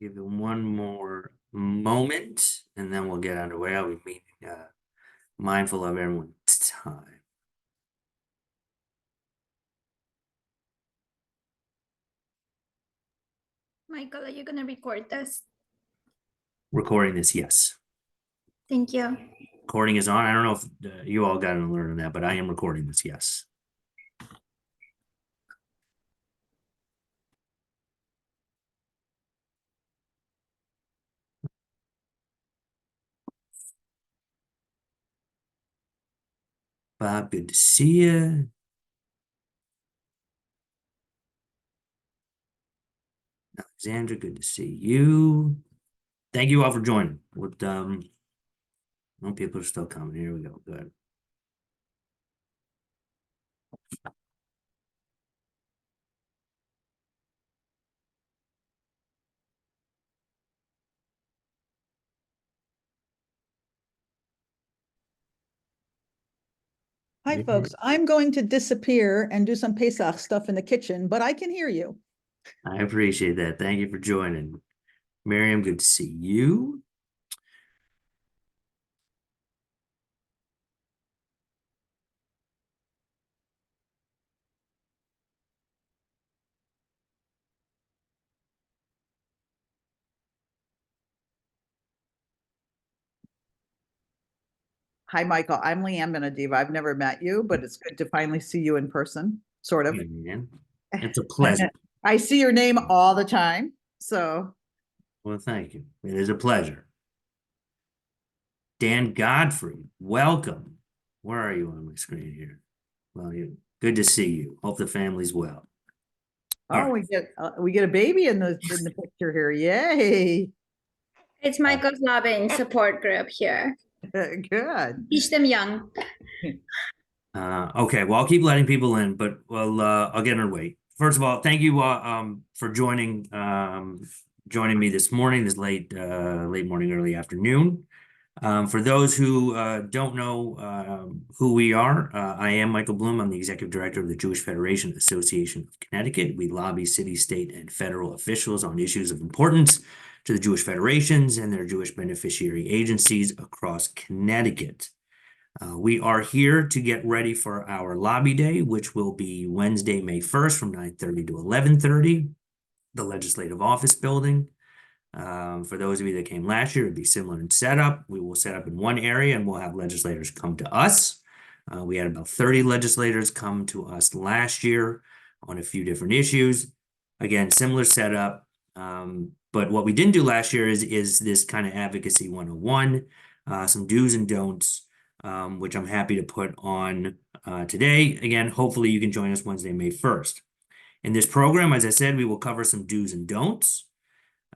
Give it one more moment and then we'll get underway. I'll be mindful of everyone's time. Michael, are you going to record this? Recording this, yes. Thank you. Recording is on. I don't know if you all got an alert on that, but I am recording this, yes. Bob, good to see you. Alexandra, good to see you. Thank you all for joining. With well, people are still coming. Here we go. Good. Hi, folks. I'm going to disappear and do some Pesach stuff in the kitchen, but I can hear you. I appreciate that. Thank you for joining. Miriam, good to see you. Hi, Michael. I'm Leanne Benediva. I've never met you, but it's good to finally see you in person, sort of. Hey, man. It's a pleasure. I see your name all the time. So, Well, thank you. It is a pleasure. Dan Godfrey, welcome. Where are you on my screen here? Well, good to see you. Hope the family's well. All oh, right. we get a baby in the picture here. Yay. It's Michael's lobbying support group here. Good. Teach them young. Okay, well, I'll keep letting people in, but well, I'll get underway. First of all, thank you for joining me this morning, this late morning, early afternoon. For those who don't know who we are, I am Michael Bloom. I'm the Executive Director of the Jewish Federation Association of Connecticut. We lobby city, state, and federal officials on issues of importance to the Jewish federations and their Jewish beneficiary agencies across Connecticut. We are here to get ready for our lobby day, which will be Wednesday, May 1st from 9:30 to 11:30, the Legislative Office Building. For those of you that came last year, it'd be similar in setup. We will set up in one area and we'll have legislators come to us. We had about 30 legislators come to us last year on a few different issues. Again, similar setup. But what we didn't do last year is this kind of Advocacy 101, some do's and don'ts, which I'm happy to put on today. Again, hopefully you can join us Wednesday, May 1st. In this program, as I said, we will cover some do's and don'ts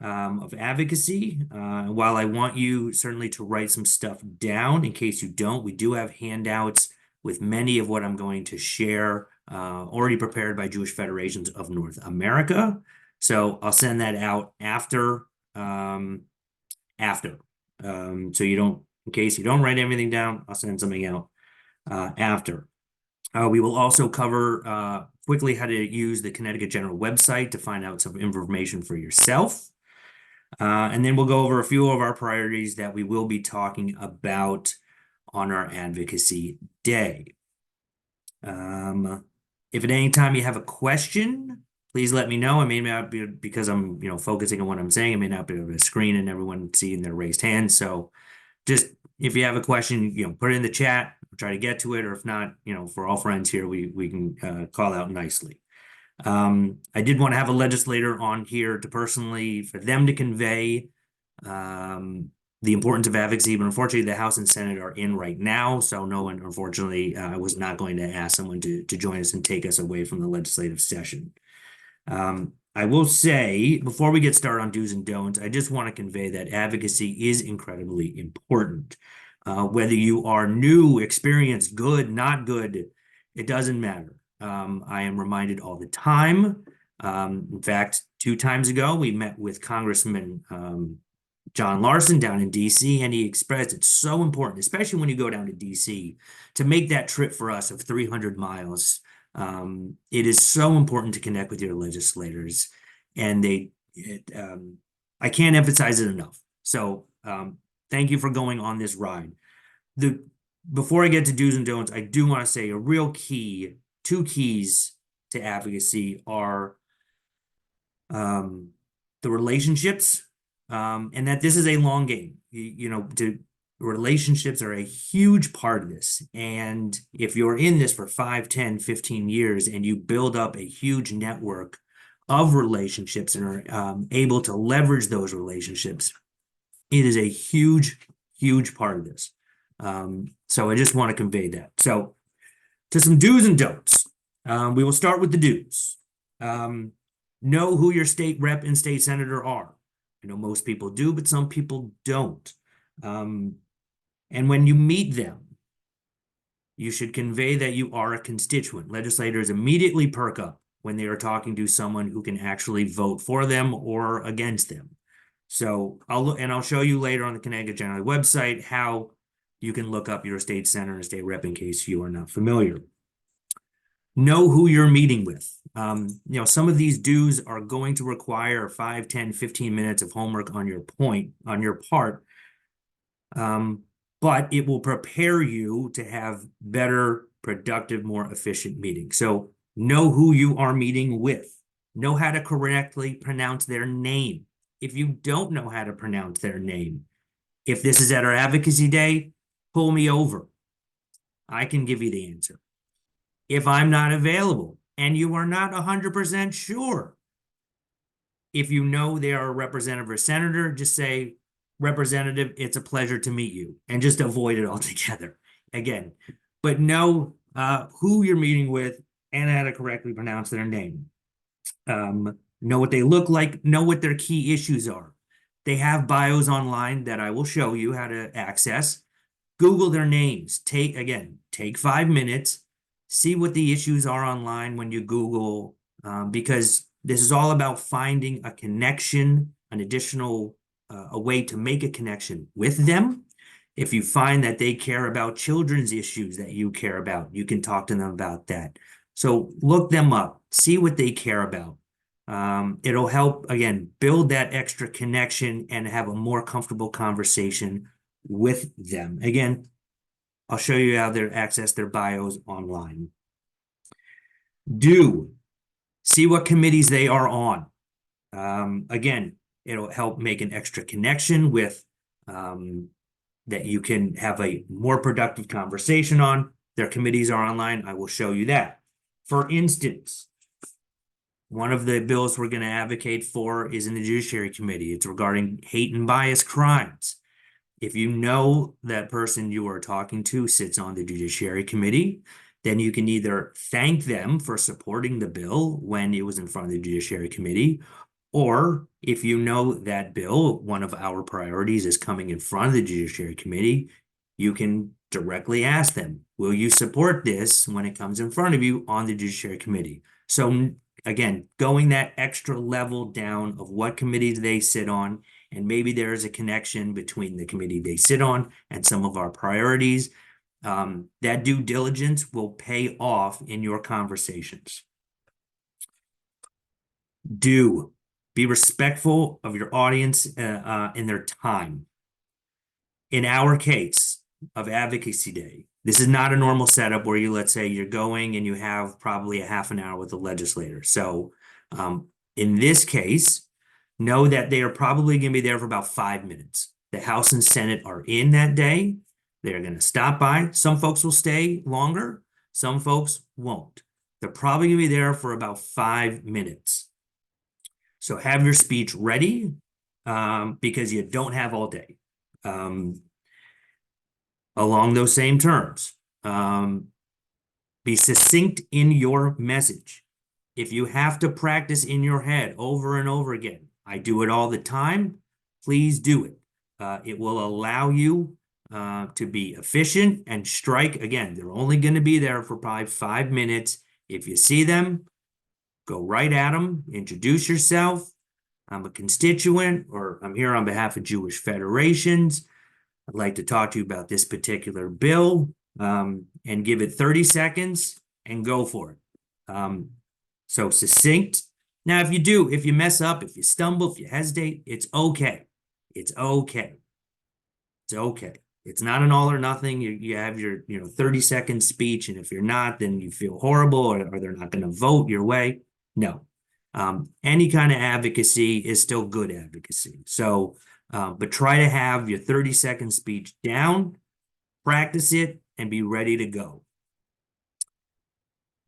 of advocacy. While I want you certainly to write some stuff down, in case you don't, we do have handouts with many of what I'm going to share already prepared by Jewish Federations of North America. So I'll send that out after. So you don't, in case you don't write everything down, I'll send something out after. We will also cover quickly how to use the Connecticut General website to find out some information for yourself. And then we'll go over a few of our priorities that we will be talking about on our Advocacy Day. If at any time you have a question, please let me know. I may not be, because I'm focusing on what I'm saying, I may not be able to screen and everyone seeing their raised hands. So just if you have a question, put it in the chat, try to get to it, or if not, for all friends here, we can call out nicely. I did want to have a legislator on here to personally, for them to convey the importance of advocacy, but unfortunately the House and Senate are in right now, so no one, unfortunately, I was not going to ask someone to join us and take us away from the legislative session. I will say, before we get started on do's and don'ts, I just want to convey that advocacy is incredibly important. Whether you are new, experienced, good, not good, it doesn't matter. I am reminded all the time. In fact, 2 times ago, we met with Congressman John Larson down in DC, and he expressed it's so important, especially when you go down to DC, to make that trip for us of 300 miles. It is so important to connect with your legislators, and I can't emphasize it enough. So thank you for going on this ride. Before I get to do's and don'ts, I do want to say a real key, two keys to advocacy are the relationships, and that this is a long game. Relationships are a huge part of this. And if you're in this for 5, 10, 15 years and you build up a huge network of relationships and are able to leverage those relationships, it is a huge, huge part of this. So I just want to convey that. So to some do's and don'ts. We will start with the do's. Know who your state rep and state senator are. I know most people do, but some people don't. And when you meet them, you should convey that you are a constituent. Legislators immediately perk up when they are talking to someone who can actually vote for them or against them. So I'll show you later on the Connecticut General website how you can look up your state senator and state rep in case you are not familiar. Know who you're meeting with. Some of these dues are going to require 5, 10, 15 minutes of homework on your part. But it will prepare you to have better, productive, more efficient meetings. So know who you are meeting with. Know how to correctly pronounce their name. If you don't know how to pronounce their name, if this is at our advocacy day, pull me over. I can give you the answer. If I'm not available and you are not 100% sure, if you know they are a representative or senator, just say, Representative, it's a pleasure to meet you, and just avoid it altogether. Again, but know who you're meeting with and how to correctly pronounce their name. Know what they look like, know what their key issues are. They have bios online that I will show you how to access. Google their names. Take 5 minutes, see what the issues are online when you Google, because this is all about finding a connection, an additional a way to make a connection with them. If you find that they care about children's issues that you care about, you can talk to them about that. So look them up, see what they care about. It'll help, again, build that extra connection and have a more comfortable conversation with them. Again, I'll show you how to access their bios online. See what committees they are on. Again, it'll help make an extra connection with that you can have a more productive conversation on. Their committees are online. I will show you that. For instance, one of the bills we're going to advocate for is in the Judiciary Committee. It's regarding hate and bias crimes. If you know that person you are talking to sits on the Judiciary Committee, then you can either thank them for supporting the bill when it was in front of the Judiciary Committee, or if you know that bill, one of our priorities is coming in front of the Judiciary Committee, you can directly ask them, will you support this when it comes in front of you on the Judiciary Committee? So again, going that extra level down of what committees they sit on, and maybe there is a connection between the committee they sit on and some of our priorities. That due diligence will pay off in your conversations. Be respectful of your audience in their time. In our case of Advocacy Day, this is not a normal setup where let's say you're going and you have probably a half an hour with the legislator. So in this case, know that they are probably going to be there for about 5 minutes. The House and Senate are in that day. They're going to stop by. Some folks will stay longer. Some folks won't. They're probably going to be there for about 5 minutes. So have your speech ready because you don't have all day. Along those same terms, be succinct in your message. If you have to practice in your head over and over again, I do it all the time, please do it. It will allow you to be efficient and strike. Again, they're only going to be there for probably 5 minutes. If you see them, go right at them, introduce yourself. I'm a constituent, or I'm here on behalf of Jewish federations. I'd like to talk to you about this particular bill, and give it 30 seconds and go for it. So succinct. Now, if you mess up, if you stumble, if you hesitate, it's okay. It's okay. It's okay. It's not an all or nothing. You have your 30-second speech, and if you're not, then you feel horrible, or they're not going to vote your way. No. Any kind of advocacy is still good advocacy. So, but try to have your 30-second speech down, practice it, and be ready to go.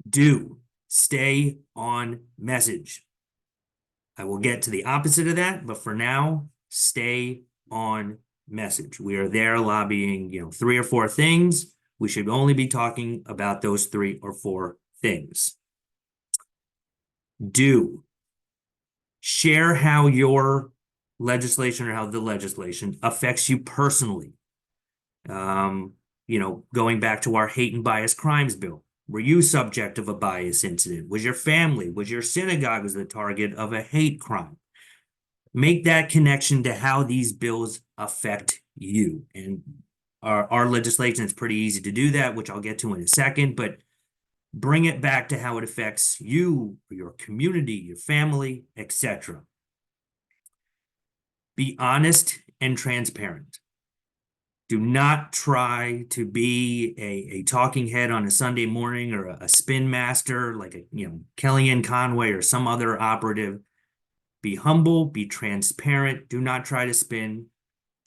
Do stay on message. I will get to the opposite of that, but for now, stay on message. We are there lobbying, 3 or 4 things. We should only be talking about those 3 or 4 things. Do share how your legislation or how the legislation affects you personally. Going back to our hate and bias crimes bill. Were you subject of a bias incident? Was your family, was your synagogue was the target of a hate crime? Make that connection to how these bills affect you. And our legislation is pretty easy to do that, which I'll get to in a second, but bring it back to how it affects you, your community, your family, etc. Be honest and transparent. Do not try to be a talking head on a Sunday morning or a spin master like Kellyanne Conway or some other operative. Be humble, be transparent. Do not try to spin.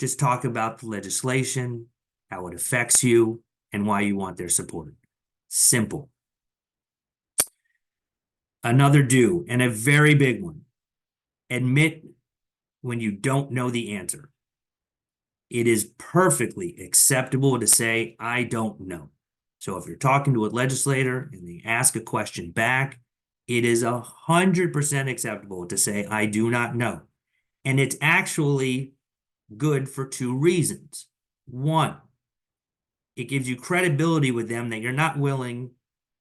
Just talk about the legislation, how it affects you, and why you want their support. Simple. Another do, and a very big one. Admit when you don't know the answer. It is perfectly acceptable to say, I don't know. So if you're talking to a legislator and they ask a question back, it is 100% acceptable to say, I do not know. And it's actually good for 2 reasons. 1, it gives you credibility with them that you're not willing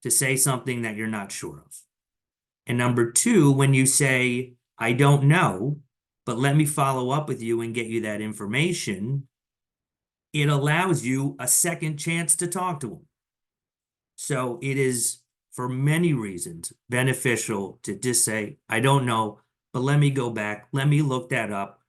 to say something that you're not sure of. And number 2, when you say, I don't know, but let me follow up with you and get you that information, it allows you a second chance to talk to them. So it is, for many reasons, beneficial to just say, I don't know, but let me go back, let me look that up.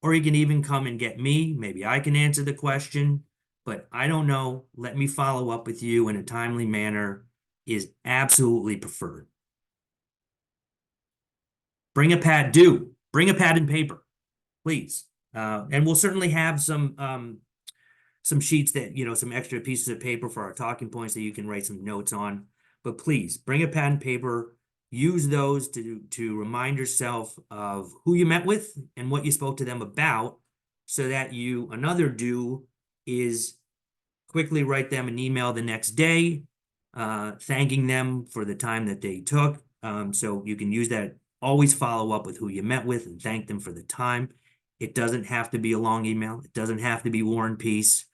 Or you can even come and get me. Maybe I can answer the question, but I don't know. Let me follow up with you in a timely manner is absolutely preferred. Bring a pad and paper, please. And we'll certainly have some sheets that, some extra pieces of paper for our talking points that you can write some notes on. But please bring a pad and paper. Use those to remind yourself of who you met with and what you spoke to them about, so that another do is quickly write them an email the next day, thanking them for the time that they took. So you can use that. Always follow up with who you met with and thank them for the time. It doesn't have to be a long email. It doesn't have to be War and Peace.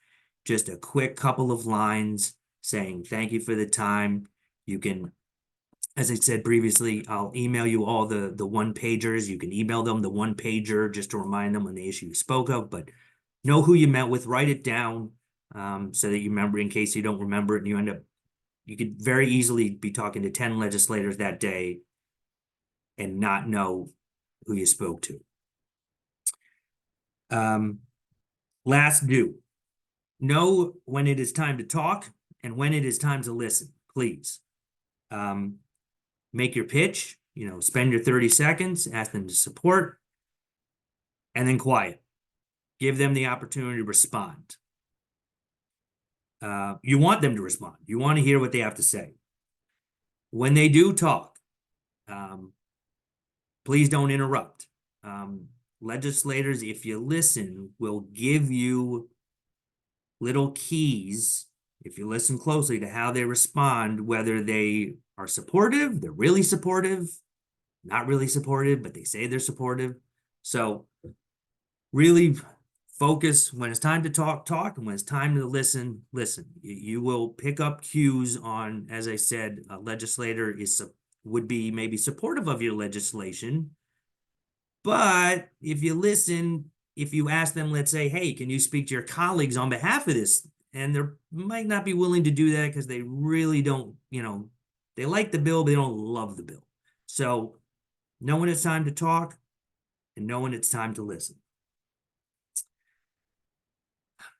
Just a quick couple of lines saying thank you for the time. You can, as I said previously, I'll email you all the 1-pagers. You can email them the 1-pager just to remind them on the issue you spoke of, but know who you met with, write it down so that you remember in case you don't remember it and you could very easily be talking to 10 legislators that day and not know who you spoke to. Last do. Know when it is time to talk and when it is time to listen, please. Make your pitch, spend your 30 seconds, ask them to support, and then quiet. Give them the opportunity to respond. You want them to respond. You want to hear what they have to say. When they do talk, please don't interrupt. Legislators, if you listen, will give you little keys, if you listen closely, to how they respond, whether they are supportive, they're really supportive, not really supportive, but they say they're supportive. So really focus. When it's time to talk, and when it's time to listen. You will pick up cues on, as I said, a legislator would be maybe supportive of your legislation. But if you listen, if you ask them, let's say, hey, can you speak to your colleagues on behalf of this? And they might not be willing to do that because they really don't, they like the bill, but they don't love the bill. So know when it's time to talk, and know when it's time to listen.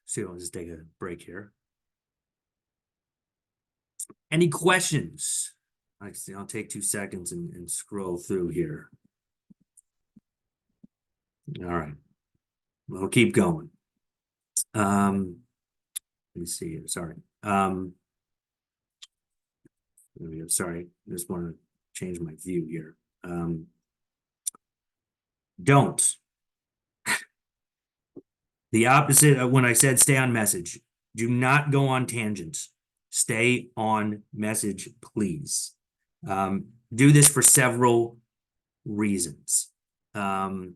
So I'll just take a break here. Any questions? I'll take 2 seconds and scroll through here. All right. We'll keep going. Let me see here. Sorry. There we go. Sorry. I just want to change my view here. Don't. The opposite of when I said stay on message. Do not go on tangents. Stay on message, please. Do this for several reasons. Sorry,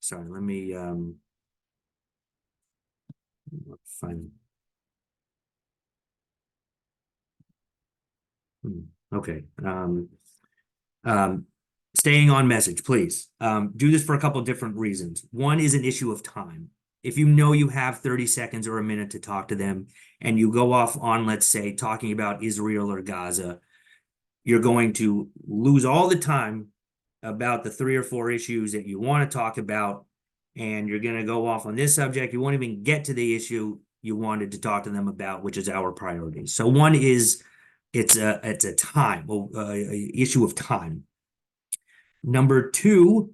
let me find. Okay. Staying on message, please. Do this for a couple of different reasons. One is an issue of time. If you know you have 30 seconds or a minute to talk to them and you go off on, let's say, talking about Israel or Gaza, you're going to lose all the time about the 3 or 4 issues that you want to talk about, and you're going to go off on this subject. You won't even get to the issue you wanted to talk to them about, which is our priorities. So one is it's a issue of time. Number 2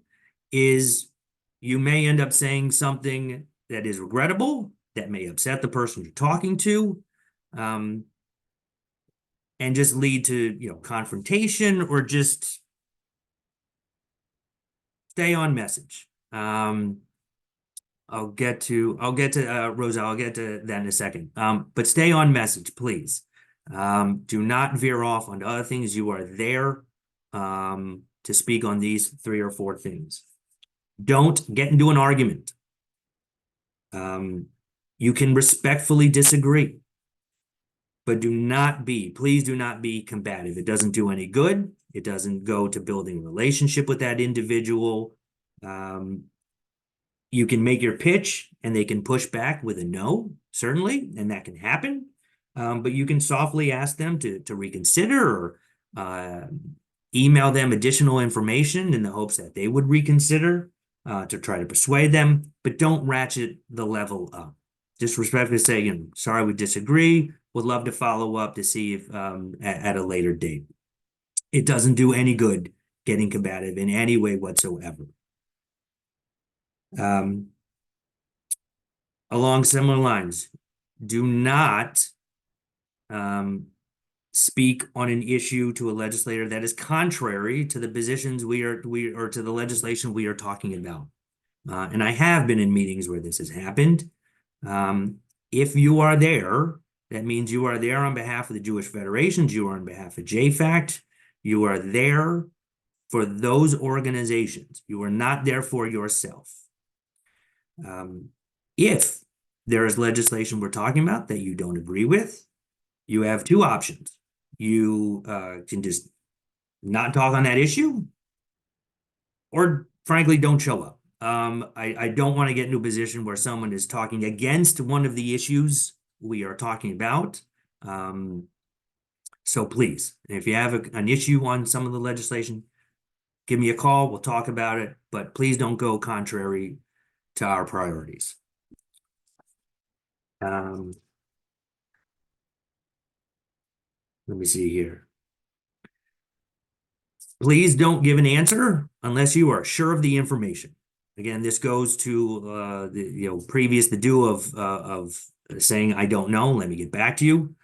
is you may end up saying something that is regrettable, that may upset the person you're talking to, and just lead to, confrontation, or just stay on message. I'll get to Rosa, I'll get to that in a second. But stay on message, please. Do not veer off onto other things. You are there to speak on these 3 or 4 things. Don't get into an argument. You can respectfully disagree, but please do not be combative. It doesn't do any good. It doesn't go to building a relationship with that individual. You can make your pitch and they can push back with a no, certainly, and that can happen. But you can softly ask them to reconsider, or email them additional information in the hopes that they would reconsider, to try to persuade them, but don't ratchet the level up. Just respectfully say, sorry, we disagree. Would love to follow up to see if at a later date. It doesn't do any good getting combative in any way whatsoever. Along similar lines, do not speak on an issue to a legislator that is contrary to the positions or to the legislation we are talking about. And I have been in meetings where this has happened. If you are there, that means you are there on behalf of the Jewish Federations, you are on behalf of JFACT, you are there for those organizations. You are not there for yourself. If there is legislation we're talking about that you don't agree with, you have 2 options. You can just not talk on that issue, or frankly, don't show up. I don't want to get into a position where someone is talking against one of the issues we are talking about. So please, if you have an issue on some of the legislation, give me a call. We'll talk about it, but please don't go contrary to our priorities. Let me see here. Please don't give an answer unless you are sure of the information. Again, this goes to the do of saying I don't know. Let me get back to you.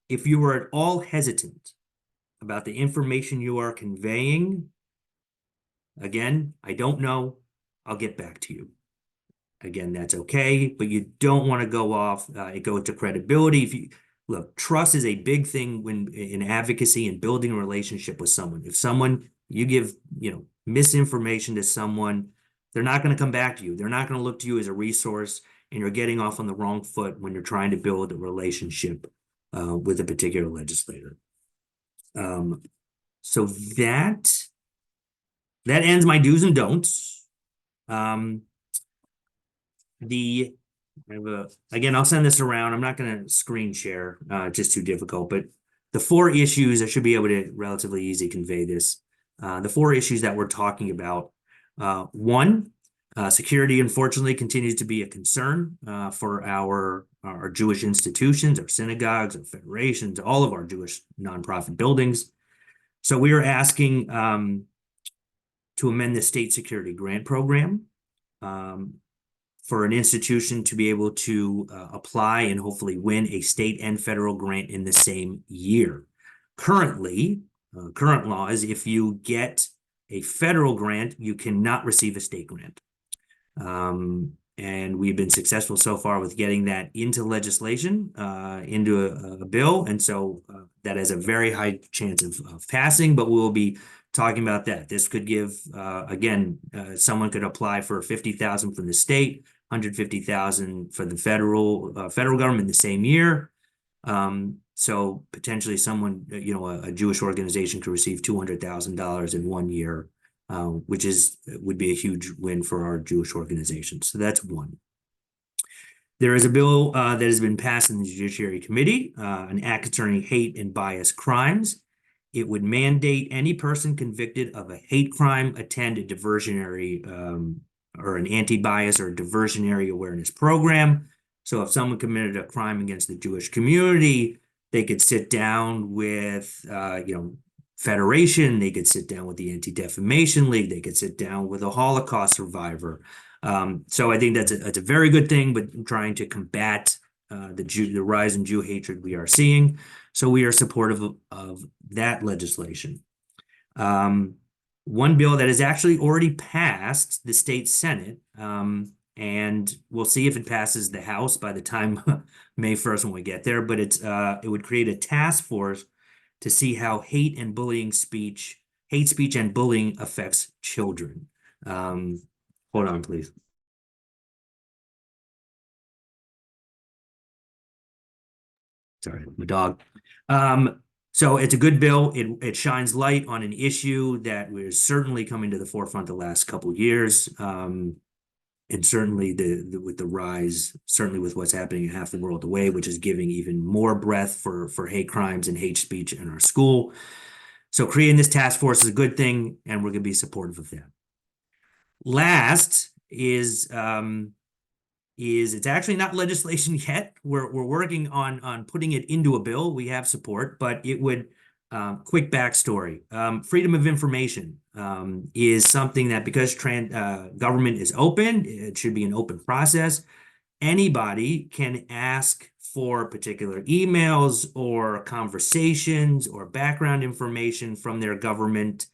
If you are at all hesitant about the information you are conveying, again, I don't know. I'll get back to you. Again, that's okay, but you don't want to go off. It goes to credibility. Look, trust is a big thing when in advocacy and building a relationship with someone. If you give, misinformation to someone, they're not going to come back to you. They're not going to look to you as a resource, and you're getting off on the wrong foot when you're trying to build a relationship with a particular legislator. So that ends my do's and don'ts. Again, I'll send this around. I'm not going to screen share, just too difficult, but the 4 issues, I should be able to relatively easily convey this. The four issues that we're talking about. One, security, unfortunately, continues to be a concern for our Jewish institutions, our synagogues, our federations, all of our Jewish nonprofit buildings. So we are asking to amend the state security grant program for an institution to be able to apply and hopefully win a state and federal grant in the same year. Currently, current law is if you get a federal grant, you cannot receive a state grant. And we've been successful so far with getting that into legislation, into a bill. And so that has a very high chance of passing, but we will be talking about that. This could give, again, someone could apply for 50,000 from the state, 150,000 for the federal government in the same year. So potentially someone, a Jewish organization could receive $200,000 in 1 year, which would be a huge win for our Jewish organizations. So that's one. There is a bill that has been passed in the Judiciary Committee, an act concerning hate and bias crimes. It would mandate any person convicted of a hate crime attend a diversionary or an anti-bias or diversionary awareness program. So if someone committed a crime against the Jewish community, they could sit down with, Federation, they could sit down with the Anti-Defamation League, they could sit down with a Holocaust survivor. So I think that's a very good thing, but trying to combat the rise in Jew hatred we are seeing. So we are supportive of that legislation. One bill that has actually already passed the state Senate, and we'll see if it passes the House by the time May 1st when we get there, but it would create a task force to see how hate speech and bullying affects children. Hold on, please. Sorry, my dog. So it's a good bill. It shines light on an issue that was certainly coming to the forefront the last couple of years. And certainly with the rise, certainly with what's happening in half the world away, which is giving even more breadth for hate crimes and hate speech in our school. So creating this task force is a good thing, and we're going to be supportive of that. Last is it's actually not legislation yet. We're working on putting it into a bill. We have support, but it would quick backstory. Freedom of information is something that because government is open, it should be an open process. Anybody can ask for particular emails or conversations or background information from their government.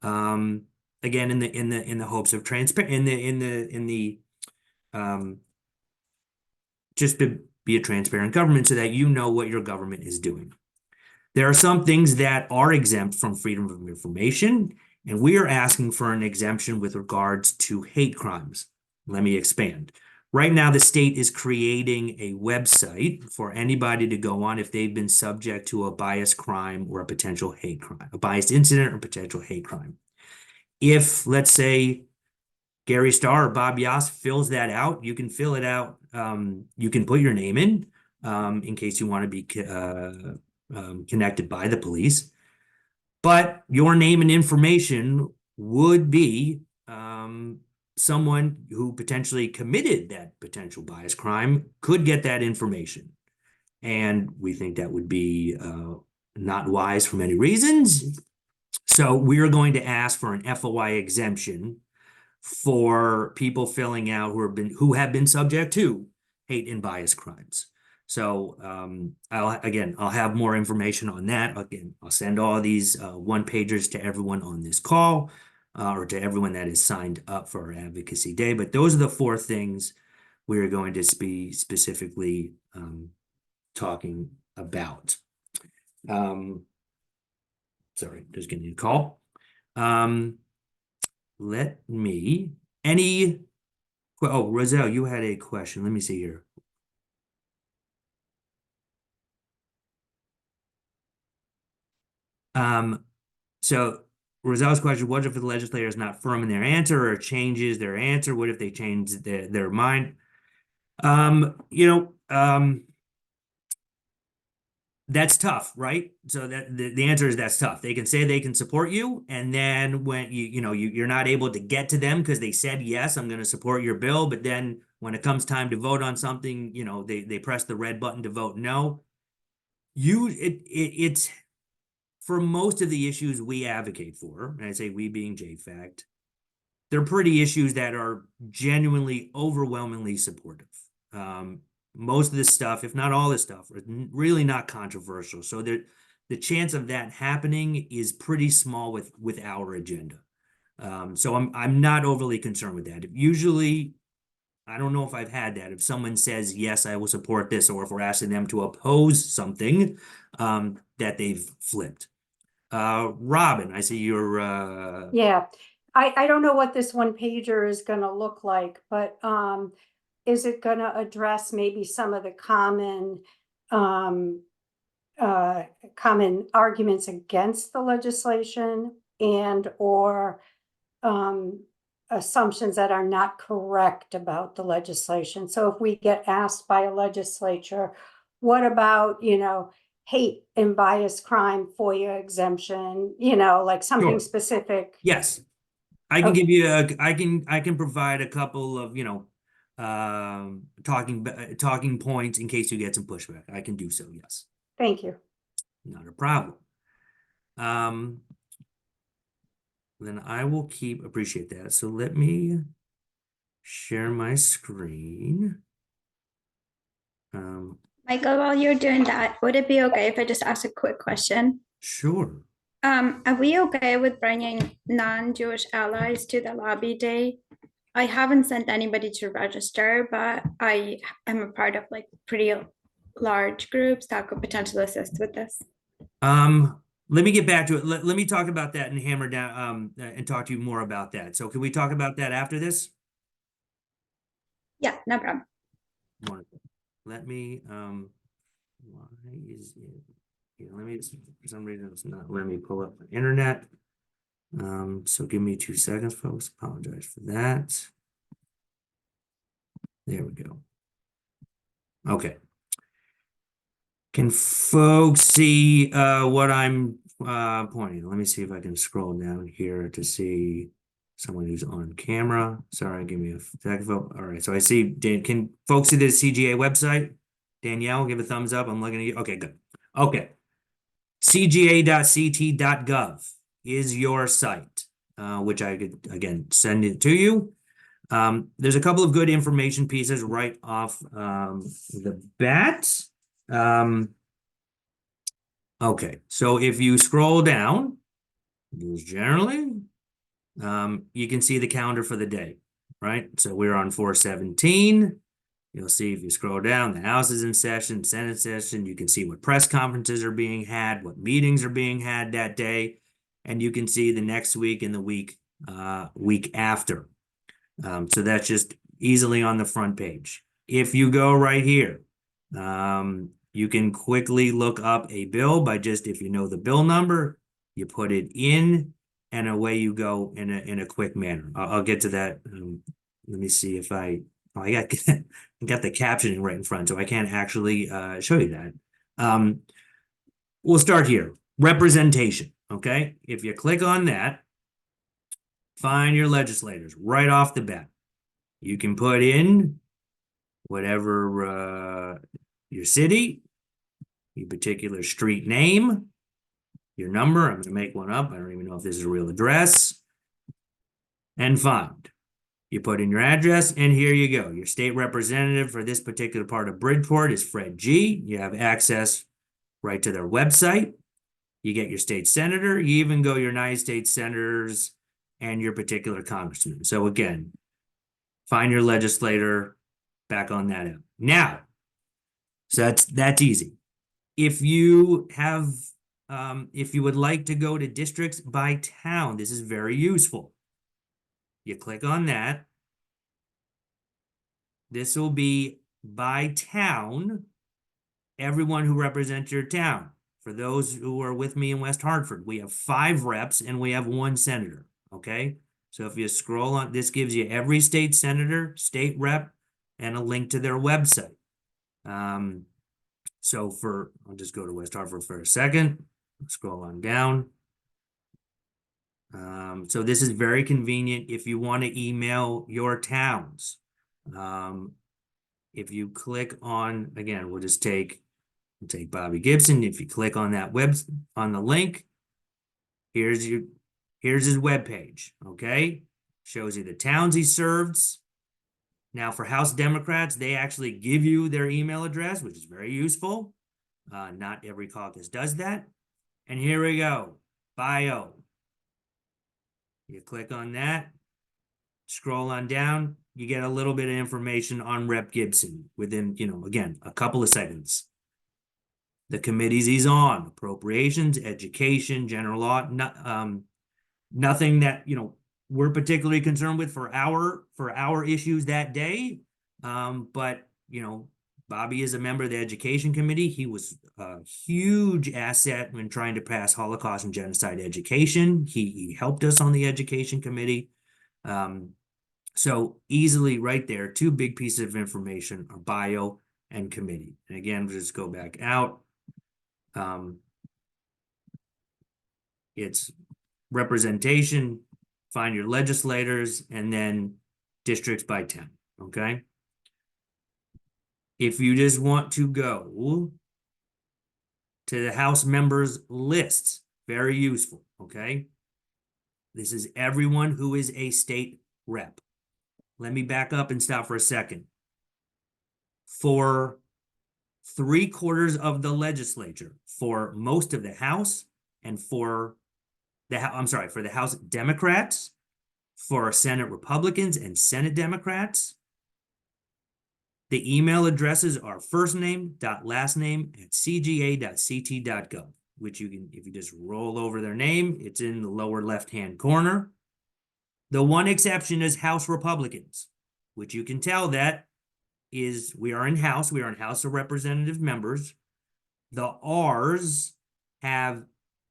Again, in the hopes of just to be a transparent government so that you know what your government is doing. There are some things that are exempt from freedom of information, and we are asking for an exemption with regards to hate crimes. Let me expand. Right now, the state is creating a website for anybody to go on if they've been subject to a bias crime or a potential hate crime, a biased incident or potential hate crime. If, let's say, Gary Starr or Bob Yas fills that out, you can fill it out. You can put your name in case you want to be connected by the police. But your name and information would be someone who potentially committed that potential bias crime could get that information. And we think that would be not wise for many reasons. So we're going to ask for an FOI exemption for people filling out who have been subject to hate and bias crimes. So I'll have more information on that. Again, I'll send all these one-pagers to everyone on this call or to everyone that is signed up for our Advocacy Day. But those are the four things we're going to be specifically talking about. Sorry, just getting a call. Roselle, you had a question. Let me see here. So Roselle's question, what if the legislator is not firm in their answer or changes their answer? What if they change their the That's tough, right? So that the answer is that's tough. They can say they can support you, and then when you're not able to get to them because they said yes, I'm going to support your bill, but then when it comes time to vote on something, they press the red button to vote no. It's for most of the issues we advocate for, and I say we being JFACT, they're pretty issues that are genuinely overwhelmingly supportive. Most of this stuff, if not all this stuff, is really not controversial. So the chance of that happening is pretty small with our agenda. So I'm not overly concerned with that. Usually, I don't know if I've had that. If someone says yes, I will support this, or if we're asking them to oppose something, that they've flipped. Robin, I see you're Yeah, I don't know what this one pager is gonna look like, but is it gonna address maybe some of the common common arguments against the legislation and or assumptions that are not correct about the legislation? So if we get asked by a legislature, what about, hate and bias crime, FOIA exemption, like something Sure. specific? Yes, I can Okay. give you I can provide a couple of talking points in case you get some pushback. I can do so. Yes, Thank you. not a problem. Then I will appreciate that. So let me share my screen. Michael, while you're doing that, would it be okay if I just ask a quick question? Sure. Are we okay with bringing non-Jewish allies to the lobby day? I haven't sent anybody to register, but I am a part of like pretty large groups that could potentially assist with this. Let me get back to it. Let me talk about that and hammer down and talk to you more about that. So can we talk about that after this? Yeah, no problem. Wonderful. Let me why is it here? Let me for some reason it's not letting me pull up my internet. So give me 2 seconds, folks. Apologize for that. There we go. Okay. Can folks see what I'm pointing? Let me see if I can scroll down here to see someone who's on camera. Sorry, give me a second. All right, so I see Dan. Can folks see the CGA website? Danielle, give a thumbs up. I'm looking at you. Okay, good. Okay. CGA.ct.gov is your site, which I could again send it to you. There's a couple of good information pieces right off the bat. Okay, so if you scroll down, generally, you can see the calendar for the day, right? So we're on 4/17. You'll see if you scroll down, the House is in session, Senate session. You can see what press conferences are being had, what meetings are being had that day, and you can see the next week and the week after. So that's just easily on the front page. If you go right here, you can quickly look up a bill by just, if you know the bill number, you put it in, and away you go in a quick manner. I'll get to that. Let me see if I got I got the captioning right in front, so I can't actually show you that. We'll start here. Representation. Okay, if you click on that, find your legislators right off the bat. You can put in whatever your city, your particular street name, your number. I'm going to make one up. I don't even know if this is a real address. And find. You put in your address, and here you go. Your state representative for this particular part of Bridgeport is Fred G. You have access right to their website. You get your state senator. You even go your United States senators and your particular congressman. So again, find your legislator, back on that app. Now, so that's easy. If you have, if you would like to go to districts by town, this is very useful. You click on that. This will be by town, everyone who represents your town. For those who are with me in West Hartford, we have 5 reps and we have 1 senator, okay? So if you scroll on, this gives you every state senator, state rep, and a link to their website. So I'll just go to West Hartford for a second, scroll on down. So this is very convenient if you want to email your towns. If you click on, again, we'll take Bobby Gibson. If you click on that on the link, here's his webpage, okay? Shows you the towns he serves. Now for House Democrats, they actually give you their email address, which is very useful. Not every caucus does that. And here we go, bio. You click on that, scroll on down, you get a little bit of information on Rep. Gibson within, again, a couple of seconds. The committees he's on: appropriations, education, general law, nothing that, we're particularly concerned with for our issues that day. But, Bobby is a member of the Education Committee. He was a huge asset when trying to pass Holocaust and genocide education. He helped us on the Education Committee. So easily right there, two big pieces of information are bio and committee. And again, we'll just go back out. It's representation, find your legislators, and then districts by 10, okay? If you just want to go to the House members list, very useful, okay? This is everyone who is a state rep. Let me back up and stop for a second. For 3/4 of the legislature, for most of the House, and for the House Democrats, for Senate Republicans and Senate Democrats, the email addresses are first name dot last name at cga.ct.gov, which you can, if you just roll over their name, it's in the lower left-hand corner. The one exception is House Republicans, which you can tell that is we are in House of Representative members. The R's have,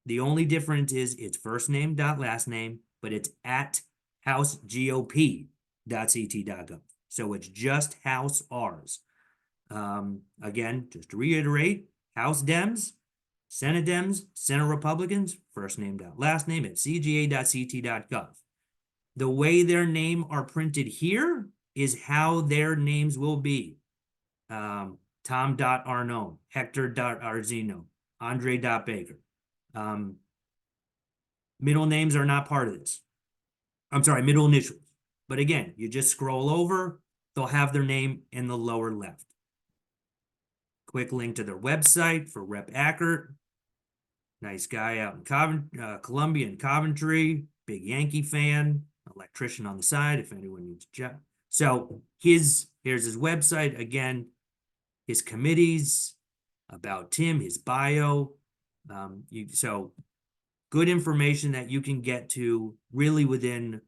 the only difference is it's first name dot last name, but it's at housegop.ct.gov. So it's just House R's. Again, just to reiterate, House Dems, Senate Dems, Senate Republicans, first name dot last name at cga.ct.gov. The way their name are printed here is how their names will be. Tom.Arnone, Hector.Arzino, Andre.Baker. Middle names are not part of this. I'm sorry, middle initials. But again, you just scroll over, they'll have their name in the lower left. Quick link to their website for Rep. Ackert. Nice guy out in Columbia and Coventry. Big Yankee fan. Electrician on the side if anyone needs a job. So here's his website. Again, his committees, about Tim, his bio. So good information that you can get to really within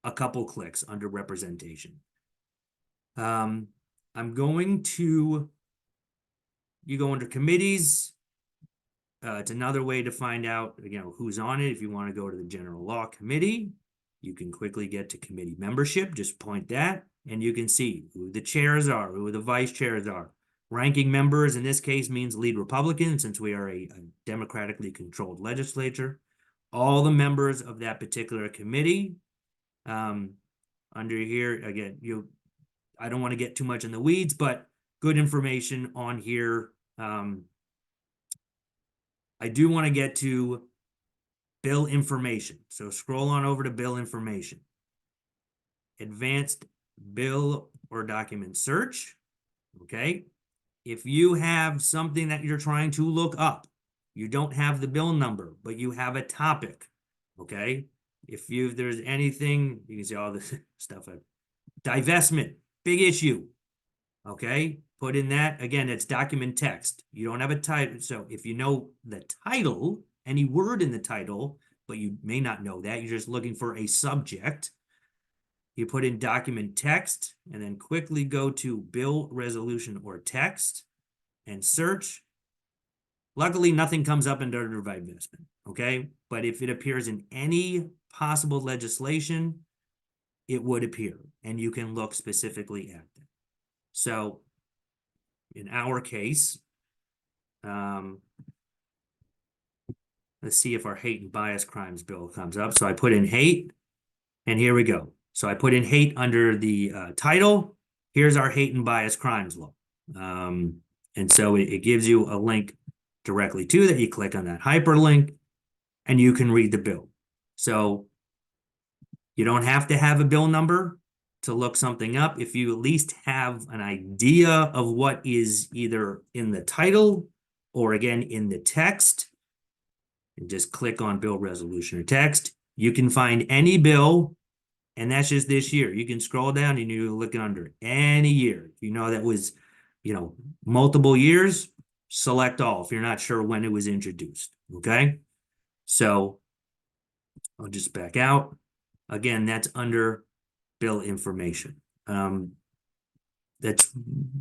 a couple clicks under representation. I'm going to, you go under committees. It's another way to find out, who's on it. If you want to go to the General Law Committee, you can quickly get to committee membership. Just point that, and you can see who the chairs are, who the vice chairs are. Ranking members, in this case, means lead Republican, since we are a democratically controlled legislature. All the members of that particular committee. Under here, again, I don't want to get too much in the weeds, but good information on here. I do want to get to bill information. So scroll on over to bill information. Advanced bill or document search. Okay. If you have something that you're trying to look up, you don't have the bill number, but you have a topic. Okay. If there's anything, you can see all this stuff. Divestment, big issue. Okay. Put in that. Again, it's document text. You don't have a title. So if you know the title, any word in the title, but you may not know that, you're just looking for a subject, you put in document text and then quickly go to bill, resolution, or text and search. Luckily, nothing comes up under divestment, okay? But if it appears in any possible legislation, it would appear, and you can look specifically at that. So in our case, Let's see if our hate and bias crimes bill comes up. So I put in hate, and here we go. So I put in hate under the title. Here's our hate and bias crimes law. And so it gives you a link directly to that. You click on that hyperlink, and you can read the bill. So you don't have to have a bill number to look something up. If you at least have an idea of what is either in the title or again in the text, and just click on bill resolution or text, you can find any bill, and that's just this year. You can scroll down and you look under any year. If you know that was, multiple years, select all if you're not sure when it was introduced. Okay. So I'll just back out. Again, that's under bill information. That's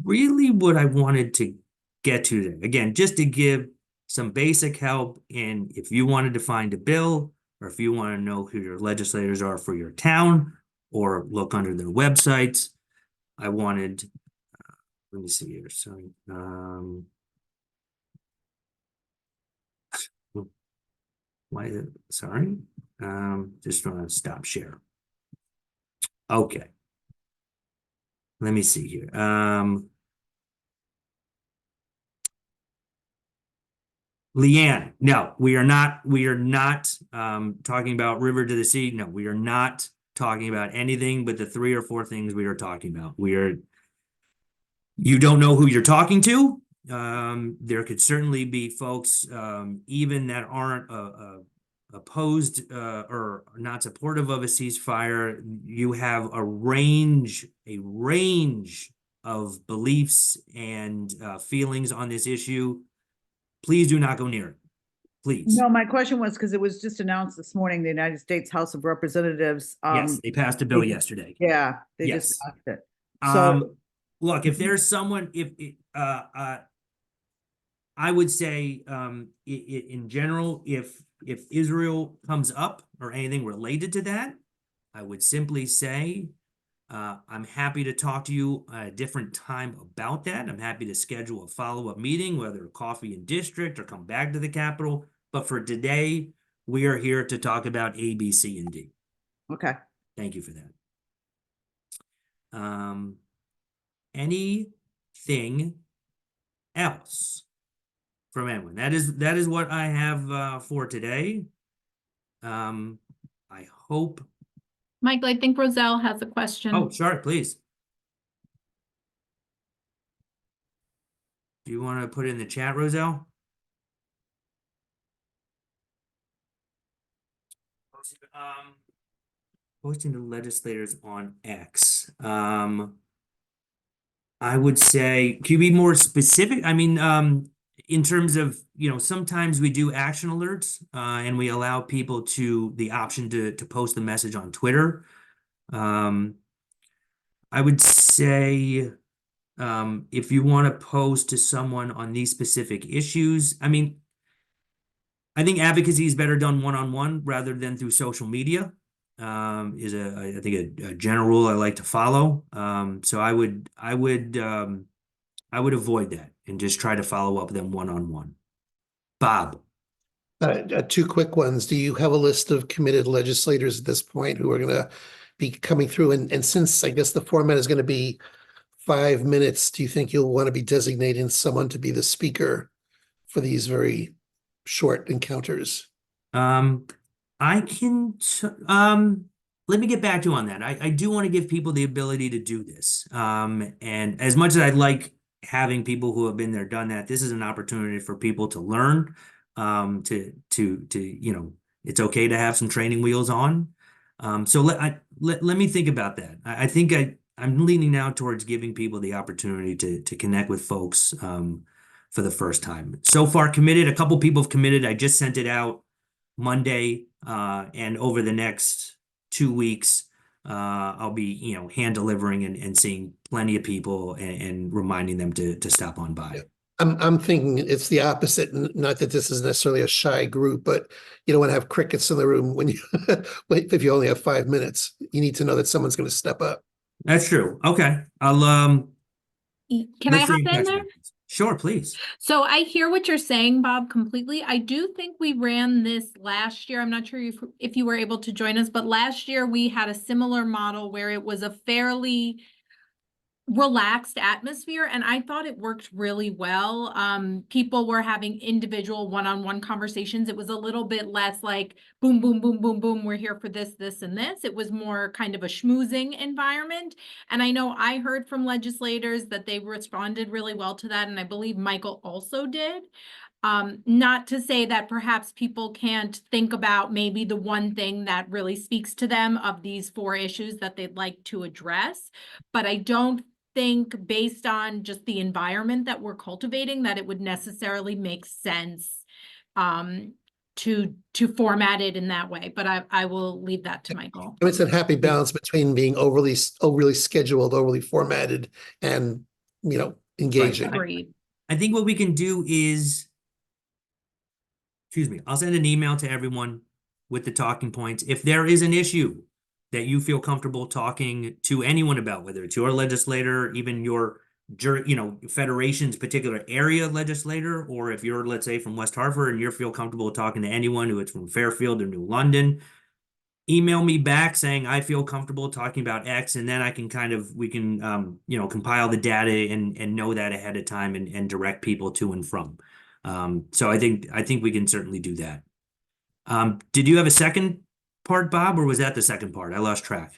really what I wanted to get to there. Again, just to give some basic help. And if you wanted to find a bill, or if you want to know who your legislators are for your town, or look under their websites, I wanted, let me see here. So, sorry. Just want to stop share. Okay. Let me see here. Leanne, no, we are not talking about River to the Sea. No, we are not talking about anything but the 3 or 4 things we are talking about. You don't know who you're talking to. There could certainly be folks, even that aren't opposed or not supportive of a ceasefire. You have a range of beliefs and feelings on this issue. Please do not go near it. Please. No, my question was because it was just announced this morning, the United States House of Representatives. Yes, they passed a bill yesterday. Yeah, they Yes. just passed it. So, Look, if there's someone, I would say, in general, if Israel comes up or anything related to that, I would simply say, I'm happy to talk to you at a different time about that. I'm happy to schedule a follow-up meeting, whether coffee in district or come back to the Capitol. But for today, we are here to talk about A, B, C, and D. okay. Thank you for that. Anything else from anyone? That is what I have for today. I hope. Michael, I think Roselle has a question. Oh, sure, please. Do you want to put it in the chat, Roselle? Posting to legislators on X. I would say, can you be more specific? I mean, in terms of, sometimes we do action alerts and we allow people the option to post the message on Twitter. I would say, if you want to post to someone on these specific issues, I mean, I think advocacy is better done one-on-one rather than through social media. I think a general rule I like to follow. So I would avoid that and just try to follow up with them one-on-one. Bob. 2 quick ones. Do you have a list of committed legislators at this point who are going to be coming through? And since I guess the format is going to be 5 minutes, do you think you'll want to be designating someone to be the speaker for these very short encounters? I can, let me get back to you on that. I do want to give people the ability to do this. And as much as I'd like having people who have been there, done that, this is an opportunity for people to learn, it's okay to have some training wheels on. So let me think about that. I think I'm leaning now towards giving people the opportunity to connect with folks, for the first time. So far committed, a couple people have committed. I just sent it out Monday, and over the next 2 weeks, I'll be, hand delivering and seeing plenty of people and reminding them to stop on by. Yeah. I'm thinking it's the opposite. Not that this is necessarily a shy group, but you don't want to have crickets in the room when you if you only have 5 minutes. You need to know that someone's going to step up. That's true. Okay, I'll Can I let's stay hop in touch there? then. Sure, please. So I hear what you're saying, Bob, completely. I do think we ran this last year. I'm not sure if you were able to join us, but last year we had a similar model where it was a fairly relaxed atmosphere, and I thought it worked really well. People were having individual one-on-one conversations. It was a little bit less like boom, boom, boom, boom, boom, we're here for this, this, and this. It was more kind of a schmoozing environment. And I know I heard from legislators that they responded really well to that, and I believe Michael also did. Not to say that perhaps people can't think about maybe the one thing that really speaks to them of these 4 issues that they'd like to address, but I don't think based on just the environment that we're cultivating that it would necessarily make sense to format it in that way. But I will leave that to Michael. It's a happy balance between being overly scheduled, overly formatted, and, you know, engaging. Agreed. I think what we can do is, excuse me, I'll send an email to everyone with the talking points. If there is an issue that you feel comfortable talking to anyone about, whether it's your legislator, even your federation's particular area legislator, or if you're, let's say, from West Hartford and you feel comfortable talking to anyone who is from Fairfield or New London, email me back saying I feel comfortable talking about X, and then I can we can compile the data and know that ahead of time and direct people to and from. So I think we can certainly do that. Did you have a second part, Bob, or was that the second part? I lost track.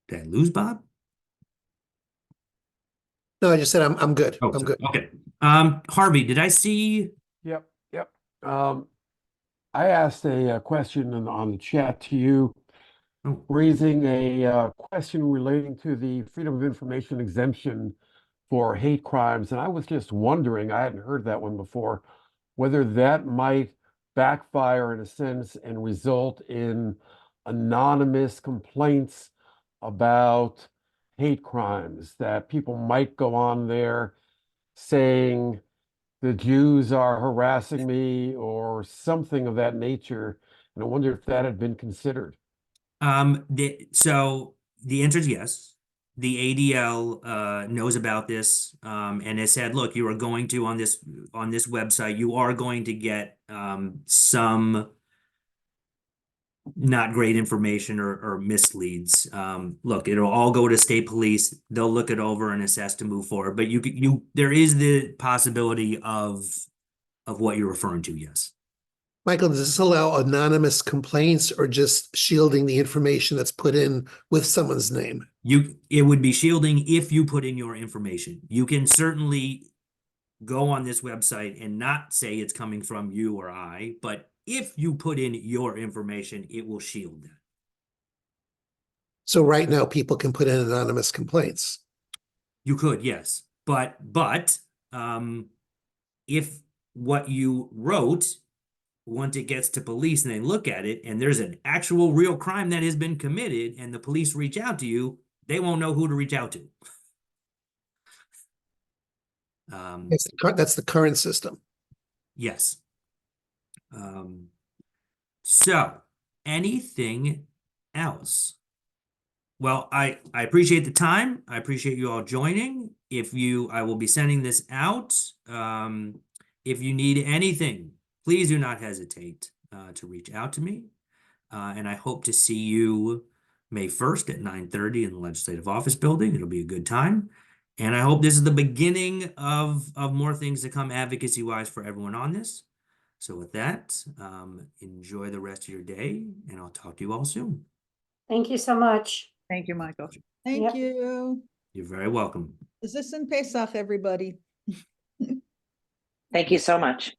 Did I lose Bob? No, I just said I'm good. Oh, I'm good. okay. Harvey, did I see? Yep. I asked a question on the chat to you, raising a question relating to the Freedom of Information exemption for hate crimes. And I was just wondering, I hadn't heard that one before, whether that might backfire in a sense and result in anonymous complaints about hate crimes, that people might go on there saying the Jews are harassing me or something of that nature. And I wonder if that had been considered. So the answer is yes. The ADL knows about this and has said, look, you are going to on this website, you are going to get some not great information or misleads. Look, it'll all go to state police. They'll look it over and assess to move forward. But there is the possibility of what you're referring to. Yes. Michael, does this allow anonymous complaints or just shielding the information that's put in with someone's name? It would be shielding if you put in your information. You can certainly go on this website and not say it's coming from you or I, but if you put in your information, it will shield that. So right now, people can put in anonymous complaints. You could, yes, but if what you wrote, once it gets to police and they look at it and there's an actual real crime that has been committed and the police reach out to you, they won't know who to reach out to. That's the current system. Yes. So anything else? Well, I appreciate the time. I appreciate you all joining. I will be sending this out. If you need anything, please do not hesitate to reach out to me. And I hope to see you May 1st at 9:30 in the Legislative Office Building. It'll be a good time. And I hope this is the beginning of more things to come advocacy-wise for everyone on this. So with that, enjoy the rest of your day, and I'll talk to you all soon. Thank you so much. Thank you, Michael. Thank Yep. you. You're very welcome. Is this in Pesach, everybody? Thank you so much.